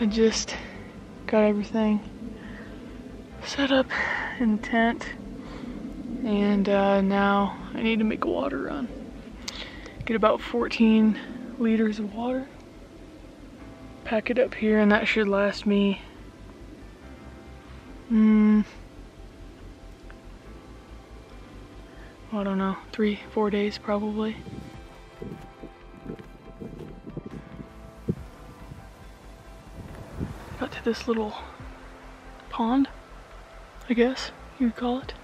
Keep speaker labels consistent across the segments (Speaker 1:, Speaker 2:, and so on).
Speaker 1: I just got everything set up in the tent, and now I need to make a water run. Get about 14 liters of water, pack it up here, and that should last me I don't know, 3-4 days probably. Got to this little pond, I guess you would call it,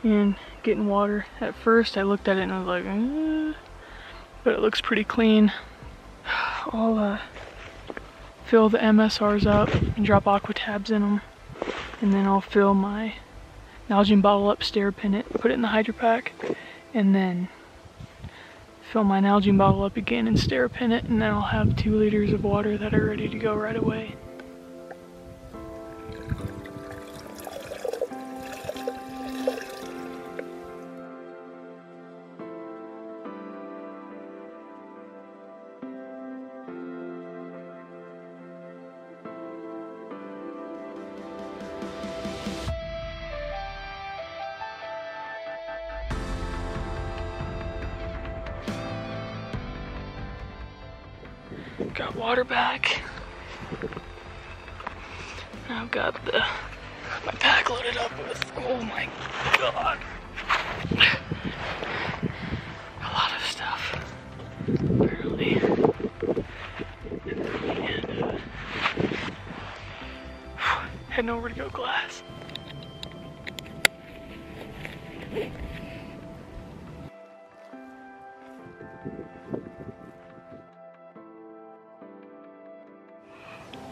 Speaker 1: and getting water. At first I looked at it and I was like, but it looks pretty clean. I'll fill the MSRs up and drop aqua tabs in them, and then I'll fill my Nalgene bottle up, stir pin it, put it in the hydro pack, and then fill my Nalgene bottle up again and stir pin it, and then I'll have 2 liters of water that are ready to go right away. Got water back. I've got my pack loaded up with, oh my god, a lot of stuff, apparently. And heading over to go glass.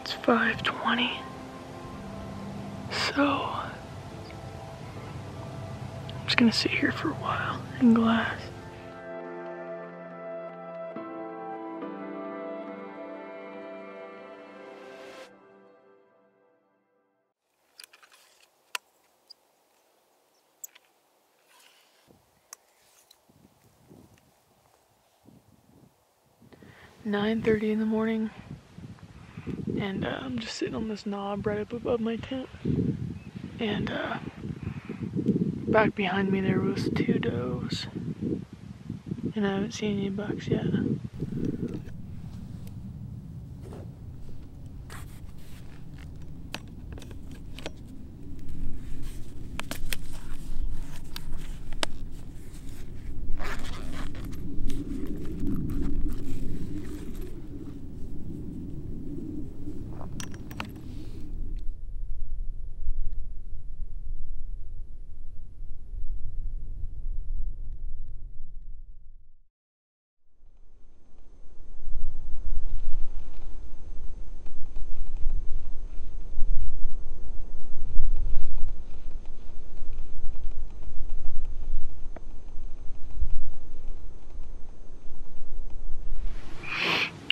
Speaker 1: It's 5:20, so I'm just gonna sit here for a while in glass. "9:30 in the morning, and I'm just sitting on this knob right up above my tent, and back behind me there was 2 does, and I haven't seen any bucks yet.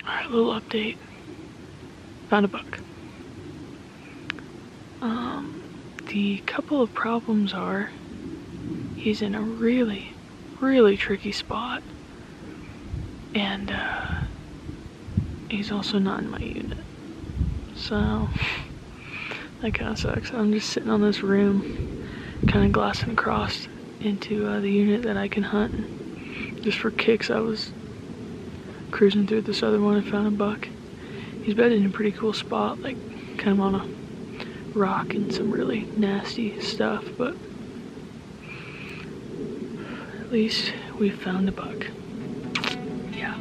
Speaker 1: Alright, little update. Found a buck. The couple of problems are, he's in a really, really tricky spot, and he's also not in my unit. So that kind of sucks. I'm just sitting on this room, kind of glassing across into the unit that I can hunt. Just for kicks, I was cruising through this other one and found a buck. He's bedded in a pretty cool spot, like kind of on a rock and some really nasty stuff, but at least we found a buck. Yeah.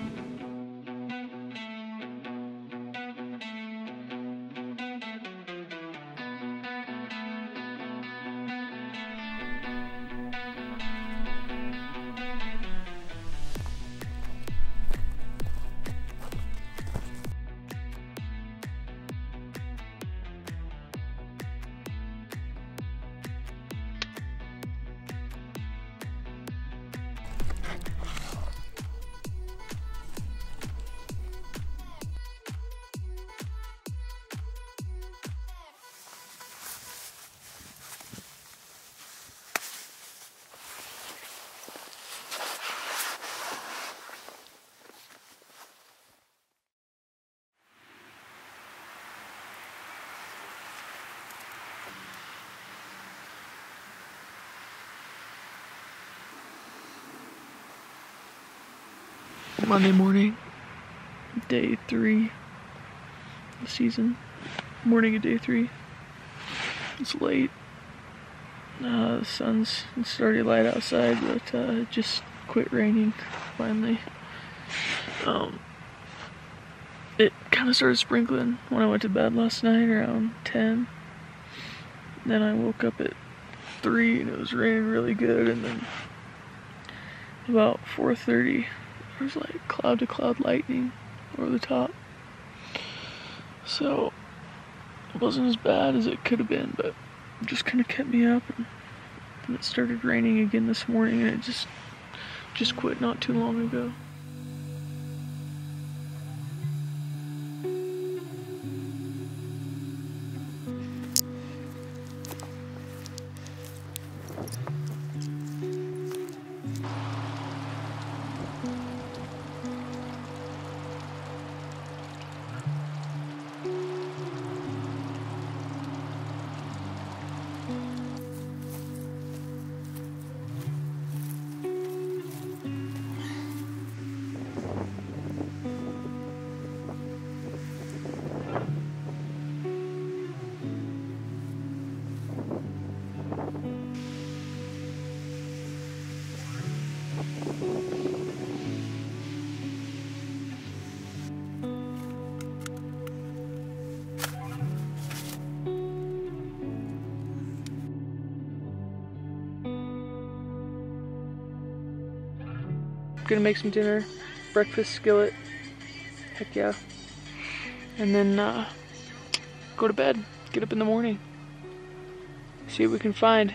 Speaker 1: Monday morning, day 3 of the season. Morning of day 3. It's late. The sun's started light outside, but it just quit raining finally. It kind of started sprinkling when I went to bed last night around 10. Then I woke up at 3 and it was raining really good, and then about 4:30 there was like cloud to cloud lightning over the top. So it wasn't as bad as it could have been, but it just kind of kept me up. And then it started raining again this morning, and it just quit not too long ago. Gonna make some dinner, breakfast skillet, heck yeah, and then go to bed, get up in the morning, see what we can find.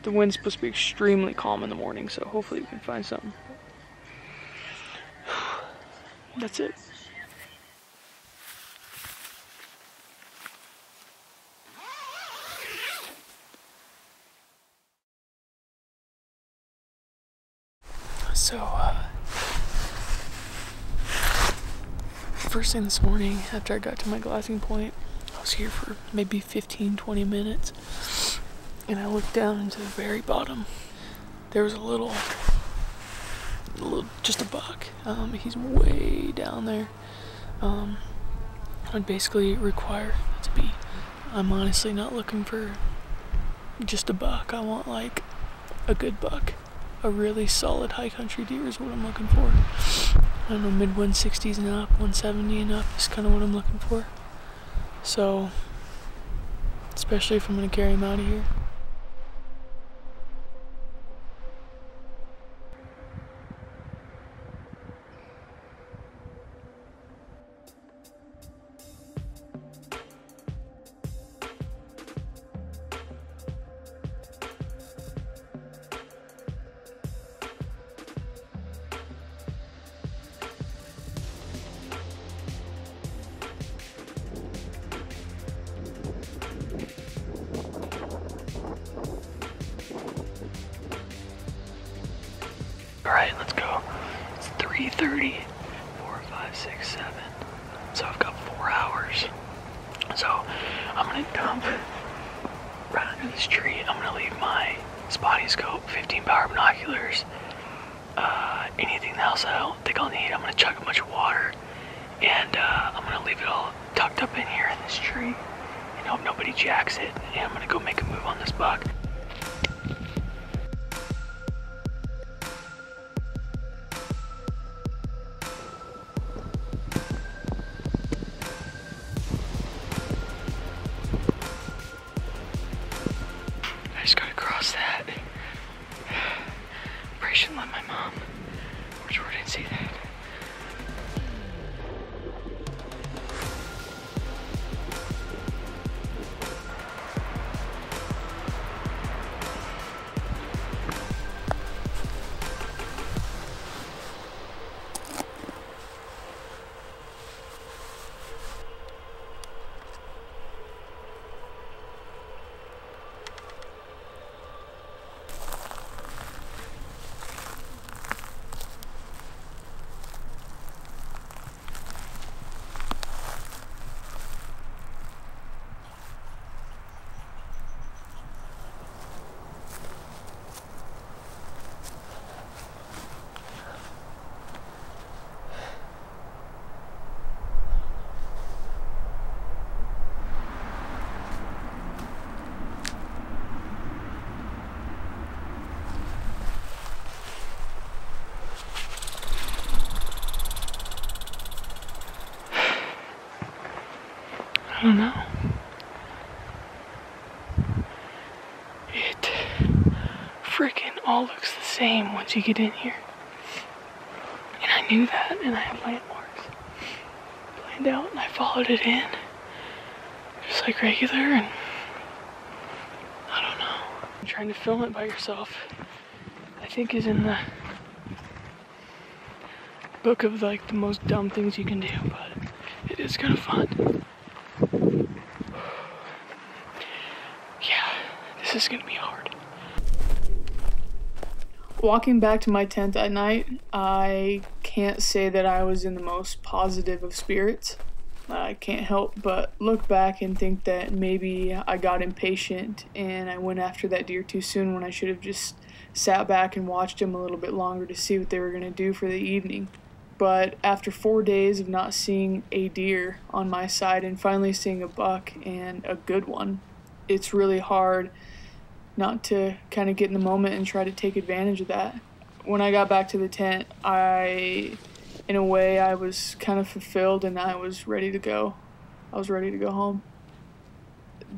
Speaker 1: The wind's supposed to be extremely calm in the morning, so hopefully we can find something. That's it. So, first thing this morning, after I got to my glassing point, I was here for maybe 15-20 minutes, and I looked down into the very bottom. There was just a buck. He's way down there. I'd basically require it to be. I'm honestly not looking for just a buck. I want like a good buck. A really solid high country deer is what I'm looking for. I don't know, mid 160s and up, 170 and up is kind of what I'm looking for. So, especially if I'm going to carry him out of here. Alright, let's go. It's 3:30. 4, 5, 6, 7. So I've got 4 hours. So I'm gonna dump right under this tree. I'm gonna leave my spotting scope, 15 power binoculars, anything else I don't think I'll need. I'm gonna chuck a bunch of water, and I'm gonna leave it all tucked up in here in this tree and hope nobody jacks it. And I'm gonna go make a move on this buck. I just gotta cross that. Probably shouldn't let my mom or Jordan see that. I don't know. It freaking all looks the same once you get in here. And I knew that, and I had landmarks planned out, and I followed it in. Just like regular, and I don't know. Trying to film it by yourself, I think, is in the book of like the most dumb things you can do, but it is kind of fun. Yeah, this is gonna be hard. Walking back to my tent that night, I can't say that I was in the most positive of spirits. I can't help but look back and think that maybe I got impatient and I went after that deer too soon when I should have just sat back and watched him a little bit longer to see what they were going to do for the evening. But after 4 days of not seeing a deer on my side and finally seeing a buck, and a good one, it's really hard not to kind of get in the moment and try to take advantage of that. When I got back to the tent, in a way, I was kind of fulfilled and I was ready to go. I was ready to go home.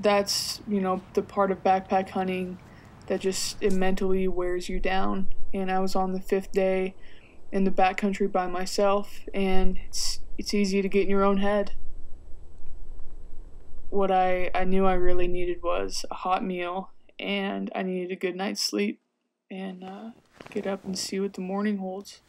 Speaker 1: That's, the part of backpack hunting that it mentally wears you down. And I was on the 5th day in the backcountry by myself, and it's easy to get in your own head. What I knew I really needed was a hot meal, and I needed a good night's sleep, and get up and see what the morning holds.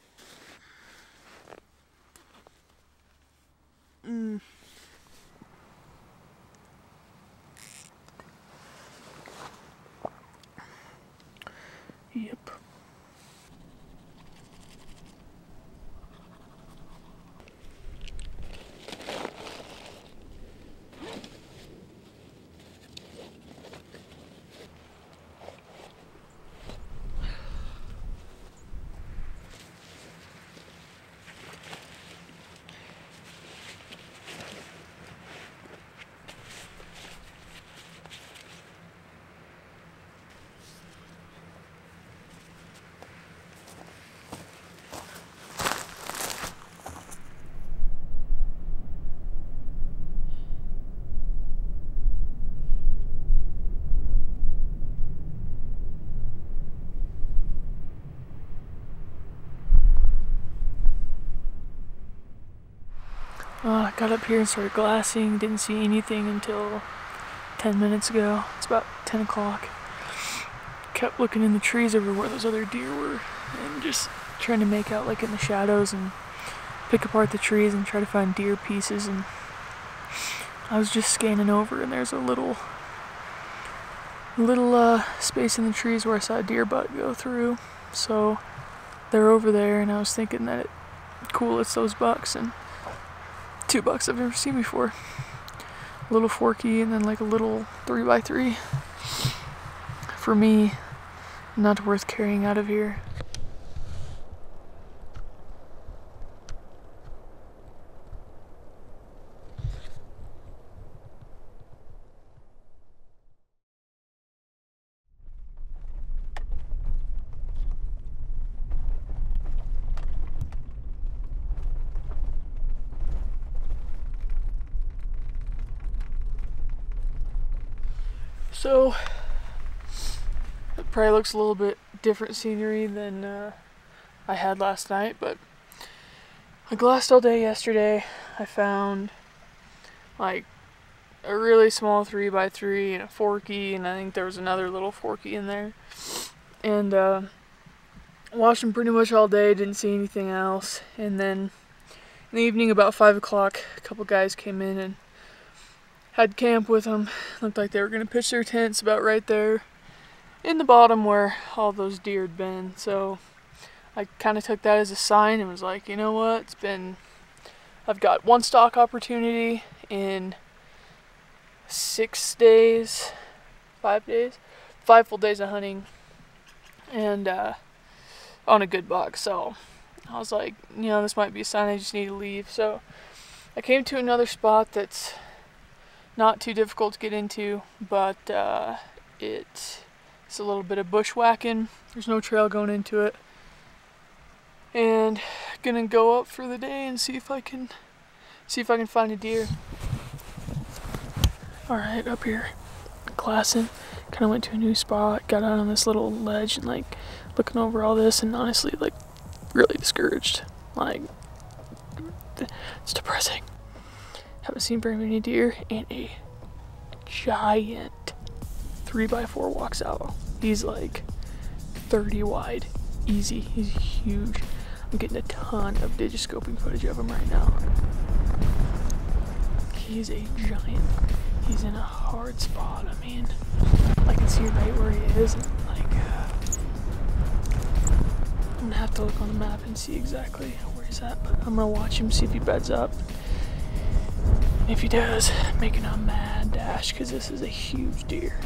Speaker 1: Yep. I got up here and started glassing, didn't see anything until 10 minutes ago. It's about 10 o'clock. Kept looking in the trees over where those other deer were and just trying to make out like in the shadows and pick apart the trees and try to find deer pieces, and I was just scanning over and there's a little space in the trees where I saw a deer butt go through. So they're over there, and I was thinking that it's those bucks, and 2 bucks I've never seen before. A little forky and then like a little 3x3. For me, not worth carrying out of here. So, it probably looks a little bit different scenery than I had last night, but I glassed all day yesterday. I found like a really small 3x3 and a forky, and I think there was another little forky in there. And watched them pretty much all day, didn't see anything else. And then in the evening about 5 o'clock, a couple guys came in and had camp with them. Looked like they were going to pitch their tents about right there in the bottom where all those deer had been. So I kind of took that as a sign and was like, you know what, I've got 1 stock opportunity in 6 days, 5 days, 5 full days of hunting, and on a good buck. So I was like, this might be a sign I just need to leave. So I came to another spot that's not too difficult to get into, but it's a little bit of bushwhacking. There's no trail going into it, and gonna go up for the day and see if I can find a deer. Alright, up here, classing. Kind of went to a new spot, got out on this little ledge and like looking over all this, and honestly like really discouraged. Like, it's depressing. Haven't seen very many deer, and a giant 3x4 walks out. He's like 30 wide, easy. He's huge. I'm getting a ton of digiscoping footage of him right now. He's a giant. He's in a hard spot. I mean, I can see right where he is. And like, I'm gonna have to look on the map and see exactly where he's at. But I'm gonna watch him, see if he beds up. If he does, making a mad dash because this is a huge deer.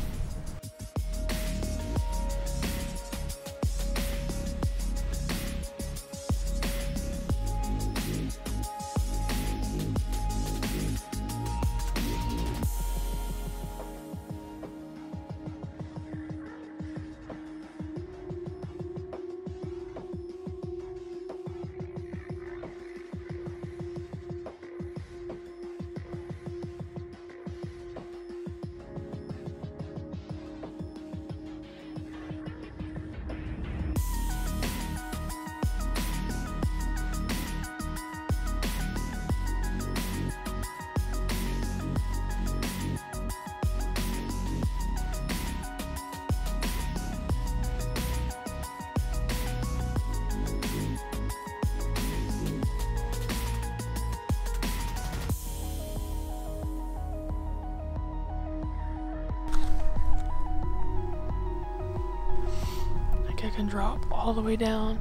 Speaker 1: I can drop all the way down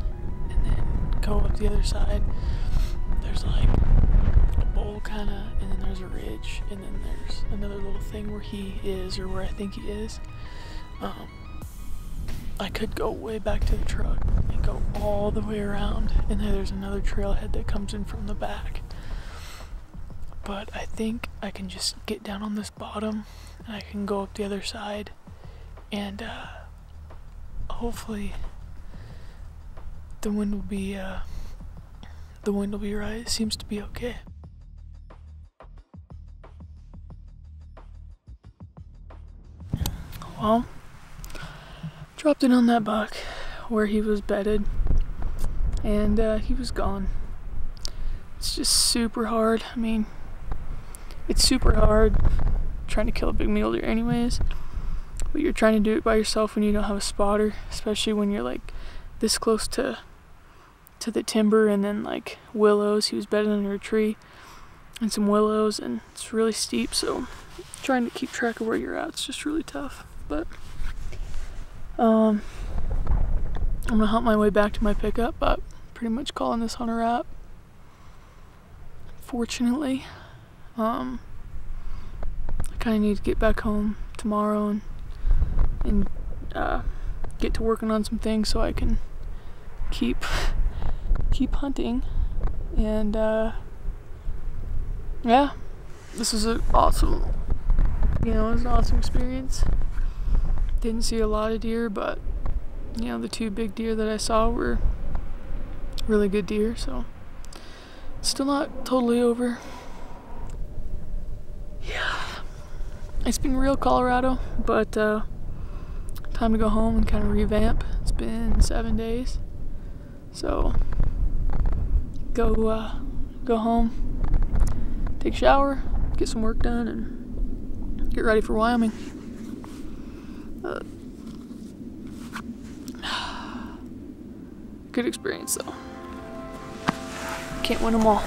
Speaker 1: and then go up the other side. There's like a bowl kind of, and then there's a ridge, and then there's another little thing where he is, or where I think he is. I could go way back to the truck and go all the way around, and then there's another trailhead that comes in from the back. But I think I can just get down on this bottom and I can go up the other side, and hopefully the wind will be right. It seems to be okay. Well, dropped it on that buck where he was bedded, and he was gone. It's just super hard. I mean, it's super hard trying to kill a big mule deer anyways. But you're trying to do it by yourself when you don't have a spotter, especially when you're like this close to the timber and then like willows. He was bedded under a tree and some willows, and it's really steep, so trying to keep track of where you're at, it's just really tough. But I'm gonna hunt my way back to my pickup, but pretty much calling this hunt a wrap. Fortunately, I kind of need to get back home tomorrow and get to working on some things so I can keep hunting. And yeah, this is an awesome, it was an awesome experience. Didn't see a lot of deer, but the two big deer that I saw were really good deer, so still not totally over. Yeah, it's been real Colorado, but time to go home and kind of revamp. It's been 7 days, so go home, take a shower, get some work done, and get ready for Wyoming. Good experience though. Can't win them all.